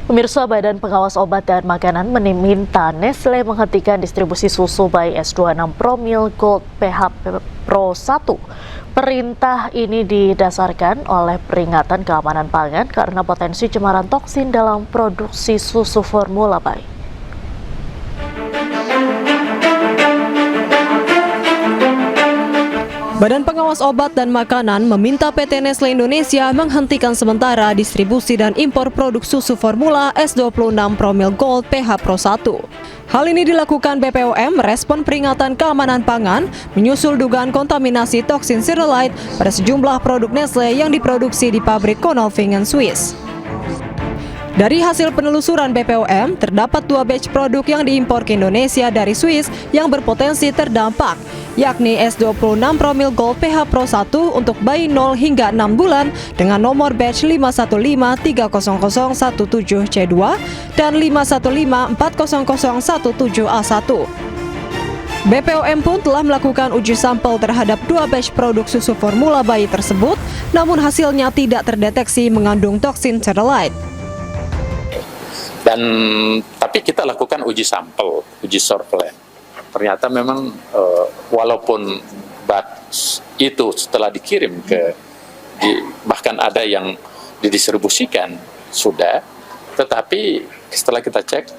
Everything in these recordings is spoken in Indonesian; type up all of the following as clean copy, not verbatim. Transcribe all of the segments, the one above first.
Pemirsa, Badan Pengawas Obat dan Makanan meminta Nestle menghentikan distribusi susu bayi S26 Promil Gold PH Pro 1. Perintah ini didasarkan oleh peringatan keamanan pangan karena potensi cemaran toksin dalam produksi susu formula bayi. Badan Pengawas Obat dan Makanan meminta PT Nestle Indonesia menghentikan sementara distribusi dan impor produk susu formula S26 Promil Gold PH Pro 1. Hal ini dilakukan BPOM merespon peringatan keamanan pangan menyusul dugaan kontaminasi toksin Cerealite pada sejumlah produk Nestle yang diproduksi di pabrik Konolfingen, Swiss. Dari hasil penelusuran BPOM, terdapat 2 batch produk yang diimpor ke Indonesia dari Swiss yang berpotensi terdampak, yakni S26 Promil Gold PH Pro 1 untuk bayi 0 hingga 6 bulan dengan nomor batch 515300117C2 dan 515400117A1. BPOM pun telah melakukan uji sampel terhadap 2 batch produk susu formula bayi tersebut, namun hasilnya tidak terdeteksi mengandung toksin Cerealite. Tapi kita lakukan uji sampel, uji surveillance. Ternyata memang walaupun batch itu setelah dikirim bahkan ada yang didistribusikan sudah, tetapi setelah kita cek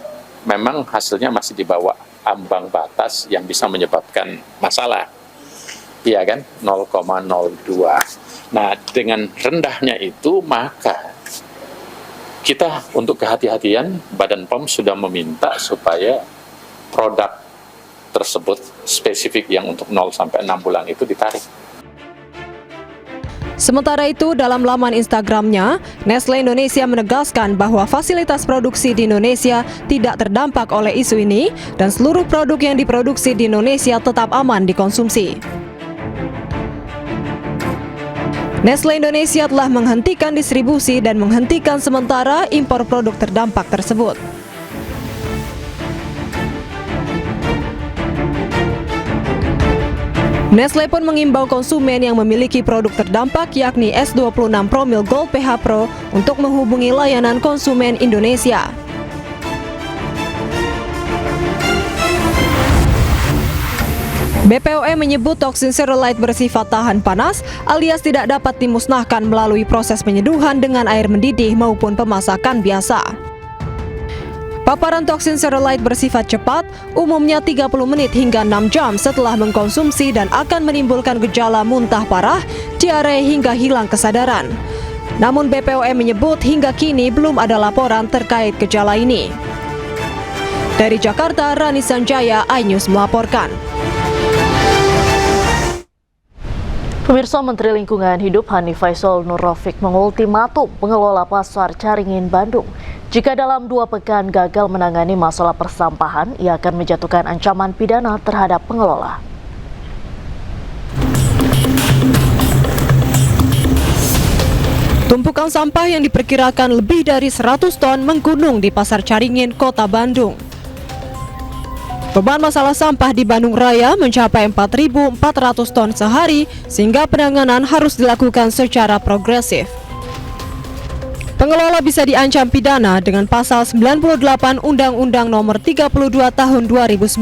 memang hasilnya masih di bawah ambang batas yang bisa menyebabkan masalah. Iya kan? 0,02. Nah, dengan rendahnya itu maka kita untuk kehati-hatian, Badan POM sudah meminta supaya produk tersebut spesifik yang untuk 0 sampai 6 bulan itu ditarik. Sementara itu, dalam laman Instagramnya, Nestle Indonesia menegaskan bahwa fasilitas produksi di Indonesia tidak terdampak oleh isu ini dan seluruh produk yang diproduksi di Indonesia tetap aman dikonsumsi. Nestle Indonesia telah menghentikan distribusi dan menghentikan sementara impor produk terdampak tersebut. Nestle pun mengimbau konsumen yang memiliki produk terdampak yakni S26 Promil Gold PH Pro untuk menghubungi layanan konsumen Indonesia. BPOM menyebut toksin Cerealite bersifat tahan panas alias tidak dapat dimusnahkan melalui proses penyeduhan dengan air mendidih maupun pemasakan biasa. Paparan toksin Cerealite bersifat cepat, umumnya 30 menit hingga 6 jam setelah mengkonsumsi dan akan menimbulkan gejala muntah parah, diare hingga hilang kesadaran. Namun BPOM menyebut hingga kini belum ada laporan terkait gejala ini. Dari Jakarta, Rani Sanjaya, iNews melaporkan. Pemirsa, Menteri Lingkungan Hidup Hanif Faisal Nur Rafiq mengultimatum pengelola Pasar Caringin, Bandung. Jika dalam 2 pekan gagal menangani masalah persampahan, ia akan menjatuhkan ancaman pidana terhadap pengelola. Tumpukan sampah yang diperkirakan lebih dari 100 ton menggunung di Pasar Caringin, Kota Bandung. Beban masalah sampah di Bandung Raya mencapai 4.400 ton sehari, sehingga penanganan harus dilakukan secara progresif. Pengelola bisa diancam pidana dengan pasal 98 Undang-Undang Nomor 32 Tahun 2009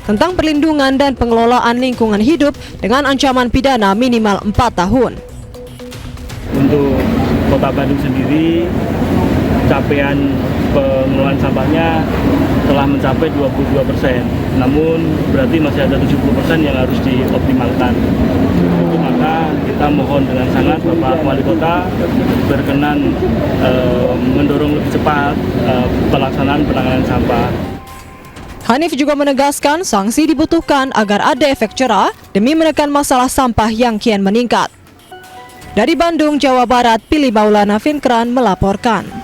tentang perlindungan dan pengelolaan lingkungan hidup dengan ancaman pidana minimal 4 tahun. Untuk Kota Bandung sendiri, capaian pengelolaan sampahnya telah mencapai 22%, namun berarti masih ada 70% yang harus dioptimalkan. Untuk maka kita mohon dengan sangat Bapak Wali Kota berkenan mendorong lebih cepat pelaksanaan penanganan sampah. Hanif juga menegaskan sanksi dibutuhkan agar ada efek jera demi menekan masalah sampah yang kian meningkat. Dari Bandung, Jawa Barat, Pilih Maulana Finkran melaporkan.